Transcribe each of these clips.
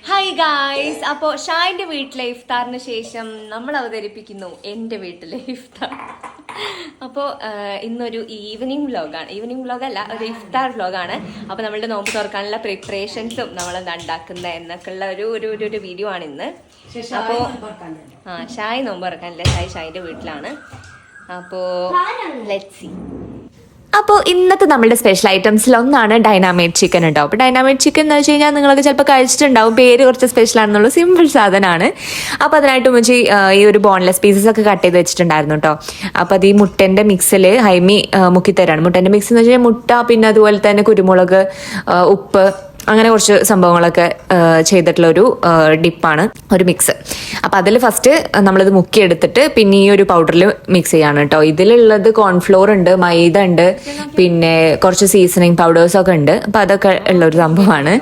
Hi guys. അപ്പോൾ ഷായിൻ്റെ വീട്ടിലെ ഇഫ്താറിന് ശേഷം നമ്മൾ അവതരിപ്പിക്കുന്നു എൻ്റെ വീട്ടിലെ ഇഫ്താർ. അപ്പോൾ ഇന്നൊരു ഈവനിങ് വ്ലോഗല്ല, ഒരു ഇഫ്താർ വ്ലോഗാണ്. അപ്പോൾ നമ്മളുടെ നോമ്പ് തുറക്കാനുള്ള പ്രിപ്പറേഷൻസും നമ്മളെന്താ ഉണ്ടാക്കുന്നത് എന്നൊക്കെയുള്ള ഒരു വീഡിയോ ആണ് ഇന്ന്. അപ്പോൾ ഷായ് നോമ്പ് തുറക്കാനില്ല, ഷായിൻ്റെ വീട്ടിലാണ്. അപ്പോൾ ലെറ്റ്സ് സീ. അപ്പോൾ ഇന്നത്തെ നമ്മുടെ സ്പെഷ്യൽ ഐറ്റംസിൽ ഒന്നാണ് ഡൈനാമൈറ്റ് ചിക്കൻ ഉണ്ടാവും. അപ്പോൾ ഡൈനാമൈറ്റ് ചിക്കൻ എന്ന് വെച്ച് കഴിഞ്ഞാൽ നിങ്ങളൊക്കെ ചിലപ്പോൾ കഴിച്ചിട്ടുണ്ടാവും. പേര് കുറച്ച് സ്പെഷ്യൽ ആണെന്നുള്ള സിമ്പിൾ സാധനമാണ്. അപ്പോൾ അതിനായിട്ട് മുമ്പ് ഈ ഒരു ബോൺലെസ് പീസസ് ഒക്കെ കട്ട് ചെയ്ത് വെച്ചിട്ടുണ്ടായിരുന്നു കേട്ടോ. അപ്പോൾ അത് ഈ മുട്ടൻ്റെ മിക്സിൽ ഹൈമി മുക്കിത്തരാണ്. മുട്ടൻ്റെ മിക്സ് എന്ന് വെച്ച് കഴിഞ്ഞാൽ മുട്ട, പിന്നെ അതുപോലെ തന്നെ കുരുമുളക്, ഉപ്പ്, അങ്ങനെ കുറച്ച് സംഭവങ്ങളൊക്കെ ചെയ്തിട്ടുള്ള ഒരു ഡിപ്പാണ്, ഒരു മിക്സ്. അപ്പം അതിൽ ഫസ്റ്റ് നമ്മളിത് മുക്കിയെടുത്തിട്ട് പിന്നെ ഈ ഒരു പൗഡറിൽ മിക്സ് ചെയ്യാണ് കേട്ടോ. ഇതിലുള്ളത് കോൺഫ്ലോർ ഉണ്ട്, മൈദ ഉണ്ട്, പിന്നെ കുറച്ച് സീസണിങ് പൗഡേഴ്സൊക്കെ ഉണ്ട്. അപ്പം അതൊക്കെ ഉള്ളൊരു സംഭവമാണ്.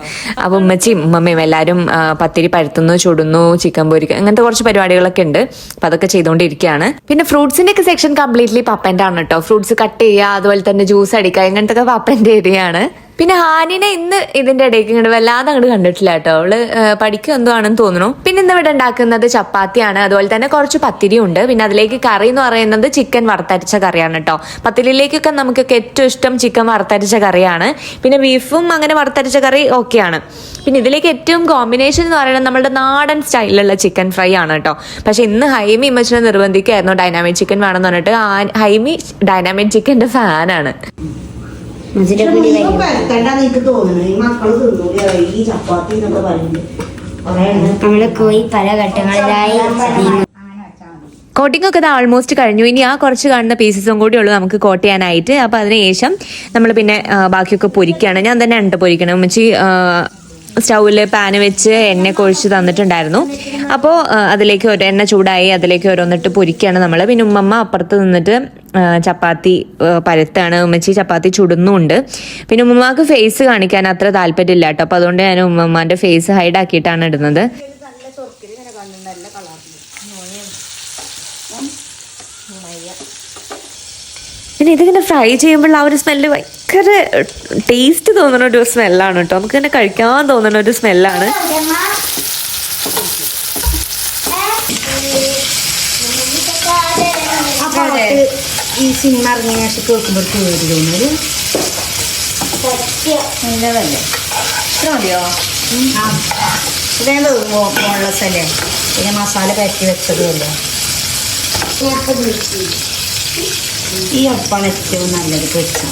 അപ്പം ഉമ്മച്ചിയും ഉമ്മയും എല്ലാവരും പത്തിരി പരത്തുന്നു, ചുടുന്നു, ചിക്കൻ പൊരിക്കുക, അങ്ങനത്തെ കുറച്ച് പരിപാടികളൊക്കെ ഉണ്ട്. അപ്പം അതൊക്കെ ചെയ്തുകൊണ്ടിരിക്കുകയാണ്. പിന്നെ ഫ്രൂട്ട്സിൻ്റെ ഒക്കെ സെക്ഷൻ കംപ്ലീറ്റ്ലി പപ്പൻ്റെ ആണ് കേട്ടോ. ഫ്രൂട്ട്സ് കട്ട് ചെയ്യുക, അതുപോലെ തന്നെ ജ്യൂസ് അടിക്കുക, ഇങ്ങനത്തെ ഒക്കെ പപ്പൻ്റെ ഏരിയയാണ്. പിന്നെ ഹാനിനെ ഇന്ന് ഇതിന്റെ ഇടയ്ക്ക് ഇങ്ങോട്ട് വല്ലാതെ അങ്ങോട്ട് കണ്ടിട്ടില്ല കേട്ടോ. അവള് പഠിക്കുക എന്തോ ആണെന്ന് തോന്നുന്നു. പിന്നെ ഇന്ന് ഇവിടെ ഉണ്ടാക്കുന്നത് ചപ്പാത്തിയാണ്, അതുപോലെ തന്നെ കുറച്ച് പത്തിരി ഉണ്ട്. പിന്നെ അതിലേക്ക് കറി എന്ന് പറയുന്നത് ചിക്കൻ വറുത്തരച്ച കറിയാണ് കേട്ടോ. പത്തിരിയിലേക്കൊക്കെ നമുക്കൊക്കെ ഏറ്റവും ഇഷ്ടം ചിക്കൻ വറുത്തരച്ച കറിയാണ്. പിന്നെ ബീഫും അങ്ങനെ വറുത്തരച്ച കറി ഓക്കെയാണ്. പിന്നെ ഇതിലേക്ക് ഏറ്റവും കോമ്പിനേഷൻ എന്ന് പറയുന്നത് നമ്മുടെ നാടൻ സ്റ്റൈലിലുള്ള ചിക്കൻ ഫ്രൈ ആണ് കേട്ടോ. പക്ഷെ ഇന്ന് ഹൈമി ഇമ്മച്ചിനെ നിർബന്ധിക്കായിരുന്നു ഡൈനാമിക് ചിക്കൻ വേണമെന്ന് പറഞ്ഞിട്ട്. ഹൈമി ഡൈനാമിക് ചിക്കൻ്റെ ഫാനാണ്. നമ്മള് പോയി പല ഘട്ടങ്ങളിലായി കോട്ടിംഗ് ഒക്കെ ഓൾമോസ്റ്റ് കഴിഞ്ഞു. ഇനി ആ കുറച്ച് കാണുന്ന പീസസും കൂടി ഉള്ളൂ നമുക്ക് കോട്ട് ചെയ്യാനായിട്ട്. അപ്പോൾ അതിനുശേഷം നമ്മൾ പിന്നെ ബാക്കിയൊക്കെ പൊരിക്കുകയാണ്. ഞാൻ തന്നെ ഉണ്ട് പൊരിക്കണം. ഉമ്മച്ചി സ്റ്റൗവിൽ പാന് വെച്ച് എണ്ണ കൊഴിച്ച് തന്നിട്ടുണ്ടായിരുന്നു. അപ്പോൾ അതിലേക്ക് എണ്ണ ചൂടായി, അതിലേക്ക് ഓരോന്നിട്ട് പൊരിക്കുകയാണ് നമ്മൾ. പിന്നെ ഉമ്മമ്മ അപ്പുറത്ത് നിന്നിട്ട് ചപ്പാത്തി പരത്താണ്. ഉമ്മച്ചി ചപ്പാത്തി ചുടുന്നുണ്ട്. പിന്നെ ഉമ്മമ്മക്ക് ഫേസ് കാണിക്കാൻ അത്ര താല്പര്യമില്ല കേട്ടോ. അപ്പോൾ അതുകൊണ്ട് ഞാൻ ഉമ്മമ്മാൻ്റെ ഫേസ് ഹൈഡ് ആക്കിയിട്ടാണ് ഇടുന്നത്. പിന്നെ ഇതിങ്ങനെ ഫ്രൈ ചെയ്യുമ്പോൾ ആ ഒരു സ്മെല്ല് ഭയങ്കര ടേസ്റ്റ് തോന്നുന്ന ഒരു സ്മെല്ലാണ് കേട്ടോ. നമുക്ക് തന്നെ കഴിക്കാൻ തോന്നുന്ന ഒരു സ്മെല്ലാണ്. ഈ സിനിമ ഇറങ്ങിയ ശേഷം കേൾക്കുമ്പോൾ തോന്നുന്നത് നല്ലതല്ലേ? ഇത്ര മതിയോ? ഇതേ മുള്ളസല്ലേ, പിന്നെ മസാല പരത്തി വെച്ചതുമല്ലേ. ഈ അപ്പാണ് ഏറ്റവും നല്ലത് പൊരിച്ചാൽ.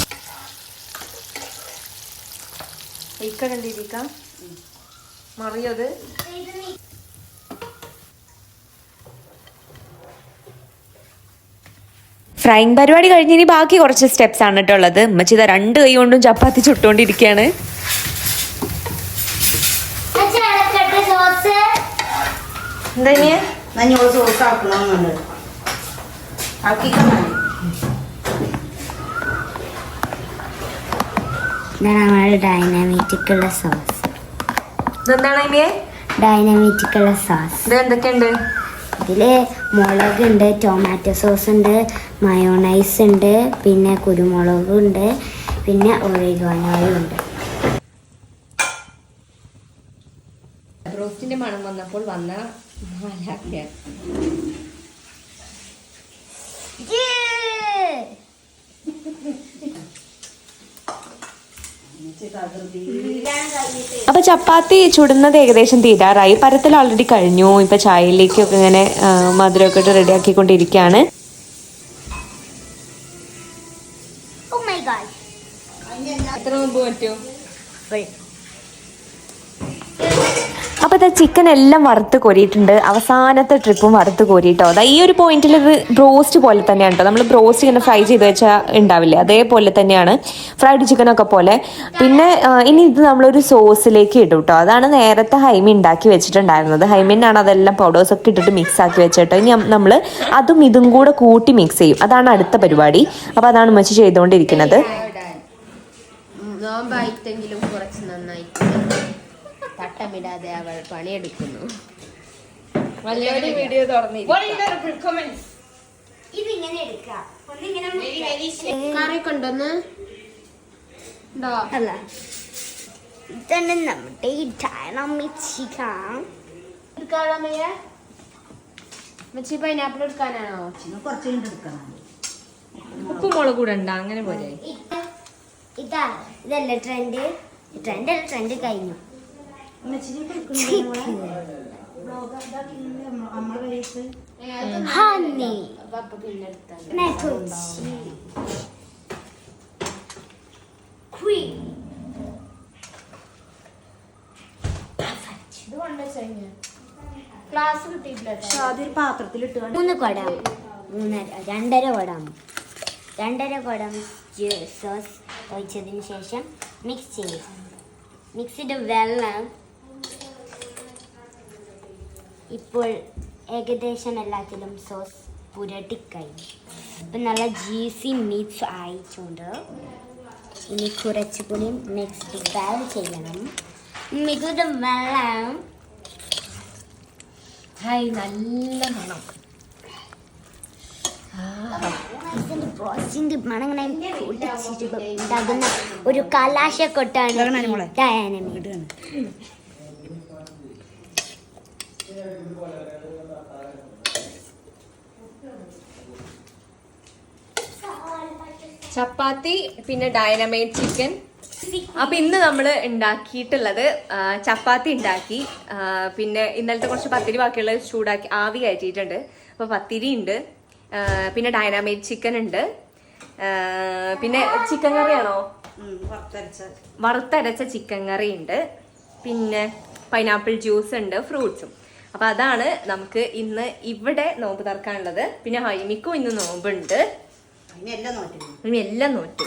മറിയത് ഫ്രൈങ് പരിപാടി കഴിഞ്ഞ് ഇനി ബാക്കി കുറച്ച് സ്റ്റെപ്സ് ആണ് കേട്ടോ ഉള്ളത്. ഉമ്മച്ചി ഇതാ 2 കൈ കൊണ്ടും ചപ്പാത്തി ചുട്ടുകൊണ്ടിരിക്കുകയാണ്. എന്താ സോസ് ആക്കണമെന്നുണ്ട്. ഇതാണ് ഡൈനാമിറ്റിക്കുള്ള സോസ്. ഇതെന്താണ് ഡൈനാമിറ്റിക്കുള്ള സോസ്? ഇത് എന്തൊക്കെയുണ്ട്? ഇതില് മുളകുണ്ട്, ടൊമാറ്റോ സോസ് ഉണ്ട്, മയോണൈസ് ഉണ്ട്, പിന്നെ കുരുമുളക് ഉണ്ട്, പിന്നെ ഒറിഗാനോയും ഉണ്ട്. റോസ്റ്റിന്റെ മണം വന്നപ്പോൾ വന്ന അപ്പൊ ചപ്പാത്തി ചുടുന്നത് ഏകദേശം തീരാറായി. പരത്തൽ ഓൾറെഡി കഴിഞ്ഞു. ഇപ്പൊ ചായയിലേക്കൊക്കെ ഇങ്ങനെ മധുരമൊക്കെ ഇട്ട് റെഡി ആക്കിക്കൊണ്ടിരിക്കുകയാണ്. എത്ര മുമ്പ് പറ്റുമോ? അപ്പോൾ ഇത് ചിക്കൻ എല്ലാം വറുത്ത് കോരിയിട്ടുണ്ട്. അവസാനത്തെ ട്രിപ്പും വറുത്ത് കോരിയിട്ടോ. അതാ ഈ ഒരു പോയിന്റിൽ ഇത് ബ്രോസ്റ്റ് പോലെ തന്നെയാണ് കേട്ടോ. നമ്മൾ ബ്രോസ്റ്റ് ഇങ്ങനെ ഫ്രൈ ചെയ്ത് വെച്ചാൽ ഉണ്ടാവില്ലേ, അതേപോലെ തന്നെയാണ് ഫ്രൈഡ് ചിക്കനൊക്കെ പോലെ. പിന്നെ ഇനി ഇത് നമ്മളൊരു സോസിലേക്ക് ഇടും കേട്ടോ. അതാണ് നേരത്തെ ഹൈമി ഉണ്ടാക്കി വെച്ചിട്ടുണ്ടായിരുന്നത്. ഹൈമിനാണ് അതെല്ലാം പൗഡേഴ്സൊക്കെ ഇട്ടിട്ട് മിക്സ് ആക്കി വെച്ചിട്ട് ഇനി നമ്മൾ അതും ഇതും കൂടെ കൂട്ടി മിക്സ് ചെയ്യും. അതാണ് അടുത്ത പരിപാടി. അപ്പോൾ അതാണ് ഉമ്മച്ചി ചെയ്തുകൊണ്ടിരിക്കുന്നത്. നോമ്പായിട്ടെങ്കിലും കുറച്ച് നന്നായിട്ട് തട്ടമിടാതെ അവൾ പണിയെടുക്കുന്നു. വലിയൊരു വീഡിയോ കറി കൊണ്ടൊന്ന് അല്ല ഇതാണ് നമ്മുടെ ഡൈനാമിക് ചിക്കൻ. പൈനാപ്പിൾ എടുക്കാനാണോ? കുറച്ച് കഴിഞ്ഞിട്ട് എടുക്കണം. ഉപ്പും മുളക് കൂടെ ഉണ്ടാ അങ്ങനെ പോലെ. ഇതല്ലേ ട്രെൻഡ് കഴിഞ്ഞു. ഹണി ക്ലാസ് കിട്ടിയിട്ടില്ല. അതൊരു പാത്രത്തിലിട്ട് 3 കുടം 2.5 കുടം 2.5 കുടം സോസ് ഒഴിച്ചതിന് ശേഷം മിക്സ് ചെയ്യും. മിക്സിയുടെ വെള്ളം ഇപ്പോൾ ഏകദേശം എല്ലാത്തിലും സോസ് പുരട്ടിക്കഴിഞ്ഞു. ഇപ്പം നല്ല ജ്യൂസി മിക്സ് ആയിട്ടുണ്ട്. ഇനി കുറച്ചുകൂടി മിക്സ് ചെയ്യണം. മികുടെ വെള്ളം നല്ല മണം. ഉണ്ടാകുന്ന ഒരു കലാശക്കൊട്ടാണ് ഡൈനാമിക്. ചപ്പാത്തി പിന്നെ ഡൈനമൈറ്റ് ചിക്കൻ. അപ്പൊ ഇന്ന് നമ്മൾ ഉണ്ടാക്കിയിട്ടുള്ളത് ചപ്പാത്തി ഉണ്ടാക്കി, പിന്നെ ഇന്നലത്തെ കുറച്ച് പത്തിരി ബാക്കിയുള്ളത് ചൂടാക്കി ആവി കയറ്റിയിട്ടുണ്ട്. അപ്പൊ പത്തിരി ഉണ്ട്, പിന്നെ ഡൈനാമൈറ്റ് ചിക്കൻ ഉണ്ട്, പിന്നെ ചിക്കൻ കറിയാണോ, വറുത്തരച്ച ചിക്കൻ കറി ഉണ്ട്, പിന്നെ പൈനാപ്പിൾ ജ്യൂസ് ഉണ്ട്, ഫ്രൂട്ട്സും. അപ്പൊ അതാണ് നമുക്ക് ഇന്ന് ഇവിടെ നോമ്പ് തുറക്കാനുള്ളത്. പിന്നെ ഹൈമിക്കും ഇന്ന് നോമ്പുണ്ട്. ഇനി എല്ലാം നോറ്റ്.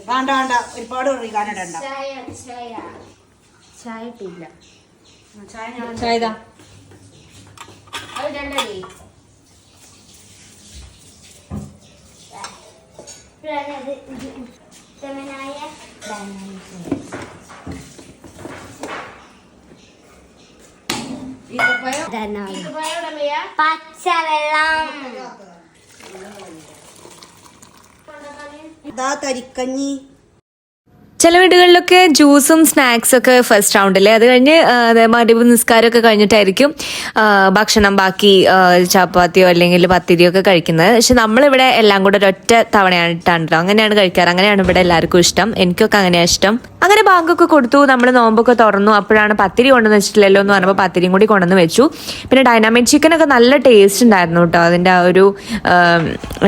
വേണ്ട ഒരുപാട് ഒറിഗാനോ ഇടണ്ട. ചായ ഇട്ടില്ല. ചായ അത് രണ്ടടി. പച്ചവെള്ളം തരിക്കഞ്ഞി. ചില വീടുകളിലൊക്കെ ജ്യൂസും സ്നാക്സ് ഒക്കെ ഫസ്റ്റ് റൗണ്ടില്, അത് കഴിഞ്ഞ് മഗ്‌രിബ് നിസ്കാരമൊക്കെ കഴിഞ്ഞിട്ടായിരിക്കും ഭക്ഷണം ബാക്കി ചപ്പാത്തിയോ അല്ലെങ്കിൽ പത്തിരിയോ ഒക്കെ കഴിക്കുന്നത്. പക്ഷെ നമ്മളിവിടെ എല്ലാം കൂടെ ഒരൊറ്റ തവണയായിട്ടാണല്ലോ അങ്ങനെയാണ് കഴിക്കാറ്. അങ്ങനെയാണ് ഇവിടെ എല്ലാവർക്കും ഇഷ്ടം. എനിക്കൊക്കെ അങ്ങനെയാണ് ഇഷ്ടം. അങ്ങനെ ബാങ്കൊക്കെ കൊടുത്തു, നമ്മൾ നോമ്പൊക്കെ തുറന്നു. അപ്പോഴാണ് പത്തിരി കൊണ്ടുവന്ന് വെച്ചിട്ടില്ലല്ലോ എന്ന് പറഞ്ഞപ്പോൾ പത്തിരിയും കൂടി കൊണ്ടുവന്ന് വെച്ചു. പിന്നെ ഡൈനാമിക് ചിക്കനൊക്കെ നല്ല ടേസ്റ്റ് ഉണ്ടായിരുന്നു കേട്ടോ. അതിന്റെ ആ ഒരു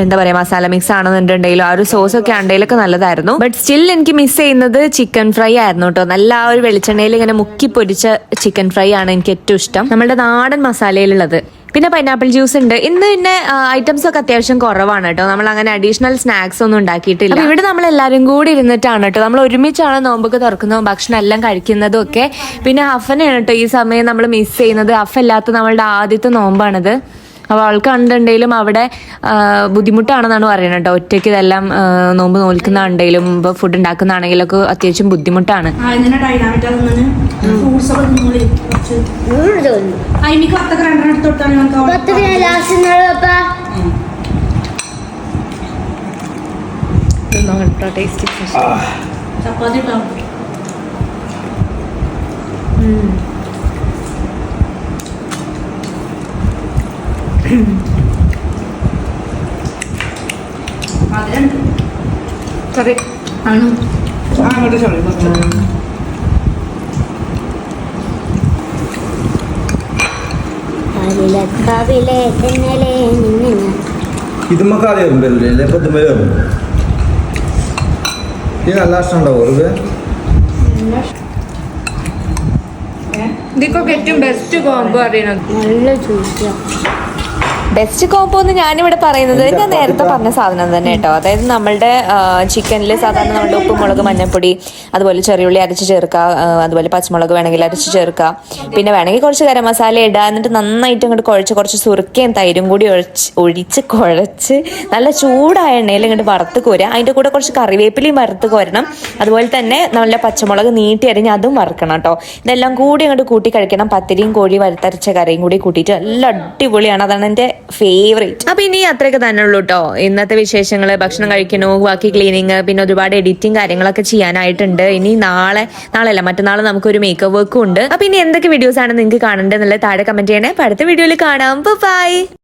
എന്താ പറയാ, മസാല മിക്സ് ആണെന്നുണ്ടെങ്കിലും ആ ഒരു സോസ് ഒക്കെ ഉണ്ടെങ്കിലൊക്കെ നല്ലതായിരുന്നു. ബട്ട് സ്റ്റിൽ എനിക്ക് മിസ് ചെയ്യുന്നത് ചിക്കൻ ഫ്രൈ ആയിരുന്നു കേട്ടോ. നല്ല ആ ഒരു വെളിച്ചെണ്ണയിൽ ഇങ്ങനെ മുക്കി പൊരിച്ച ചിക്കൻ ഫ്രൈ ആണ് എനിക്ക് ഏറ്റവും ഇഷ്ടം, നമ്മുടെ നാടൻ മസാലയിലുള്ളത്. പിന്നെ പൈനാപ്പിൾ ജ്യൂസ് ഉണ്ട്. ഇന്ന് പിന്നെ ഐറ്റംസ് ഒക്കെ അത്യാവശ്യം കുറവാണ് കേട്ടോ. നമ്മൾ അങ്ങനെ അഡീഷണൽ സ്നാക്സ് ഒന്നും ഉണ്ടാക്കിയിട്ടില്ല. ഇവിടെ നമ്മൾ എല്ലാവരും കൂടി ഇരുന്നിട്ടാണ് കേട്ടോ, നമ്മൾ ഒരുമിച്ചാണ് നോമ്പൊക്കെ തുറക്കുന്നതും ഭക്ഷണം എല്ലാം കഴിക്കുന്നതും ഒക്കെ. പിന്നെ ഹഫനാണ് കേട്ടോ ഈ സമയം നമ്മൾ മിസ് ചെയ്യുന്നത്. ഹഫ് അല്ലാത്ത നമ്മളുടെ ആദ്യത്തെ നോമ്പാണിത്. അപ്പോൾ അവൾക്ക് കണ്ടിട്ടുണ്ടെങ്കിലും അവിടെ ബുദ്ധിമുട്ടാണെന്നാണ് പറയുന്നത് കേട്ടോ. ഒറ്റയ്ക്ക് ഇതെല്ലാം നോമ്പ് നോൽക്കുന്നുണ്ടെങ്കിലും ഇപ്പോൾ ഫുഡ് ഉണ്ടാക്കുന്നതാണെങ്കിലൊക്കെ അത്യാവശ്യം ബുദ്ധിമുട്ടാണ്. ചപ്പാത്തി കറി ആണോ? ഇത് നല്ല ഇഷ്ടമുണ്ടാവും. ഇതിക്കൊക്കെ ഏറ്റവും ബെസ്റ്റ് കോംബോ അറിയണം. നല്ല ജ്യൂസ് ബെസ്റ്റ് കോംബോ എന്ന് ഞാനിവിടെ പറയുന്നത് ഞാൻ നേരത്തെ പറഞ്ഞ സാധനം തന്നെ കേട്ടോ. അതായത് നമ്മളുടെ ചിക്കനിൽ സാധാരണ നമ്മുടെ ഉപ്പ്, മുളക്, മഞ്ഞൾപ്പൊടി, അതുപോലെ ചെറിയുള്ളി അരച്ച് ചേർക്കുക, അതുപോലെ പച്ചമുളക് വേണമെങ്കിൽ അരച്ച് ചേർക്കുക, പിന്നെ വേണമെങ്കിൽ കുറച്ച് ഗരം മസാല ഇടുക. എന്നിട്ട് നന്നായിട്ട് അങ്ങോട്ട് കുറച്ച് സുറുക്കയും തൈരും കൂടി ഒഴിച്ച് കുഴച്ച് നല്ല ചൂടായ എണ്ണയിൽ ഇങ്ങോട്ട് വറുത്ത് കോരുക. അതിൻ്റെ കൂടെ കുറച്ച് കറിവേപ്പിലയും വറുത്ത് കോരണം. അതുപോലെ തന്നെ നല്ല പച്ചമുളക് നീട്ടി അരിഞ്ഞ് അതും വറുക്കണം കേട്ടോ. ഇതെല്ലാം കൂടി അങ്ങോട്ട് കൂട്ടി കഴിക്കണം. പത്തിരിയും കോഴി വറുത്തരച്ച കറിയും കൂടി കൂട്ടിയിട്ട് നല്ല അടിപൊളിയാണ്. അതാണ് എൻ്റെ ഫേവറേറ്റ്. അപ്പൊ ഇനി അത്രയൊക്കെ തന്നെ ഉള്ളൂ കേട്ടോ ഇന്നത്തെ വിശേഷങ്ങൾ. ഭക്ഷണം കഴിക്കണു, ബാക്കി ക്ലീനിങ്, പിന്നെ ഒരുപാട് എഡിറ്റിംഗ് കാര്യങ്ങളൊക്കെ ചെയ്യാനായിട്ടുണ്ട്. ഇനി നാളെയല്ല മറ്റന്നാൾ നമുക്കൊരു മേക്കപ്പ് വർക്കും ഉണ്ട്. അപ്പൊ ഇനി എന്തൊക്കെ വീഡിയോസ് ആണ് നിങ്ങൾക്ക് കാണേണ്ടത് എന്നുള്ളത് താഴെ കമന്റ് ചെയ്യണേ. അടുത്ത വീഡിയോയിൽ കാണാം. ബൈ.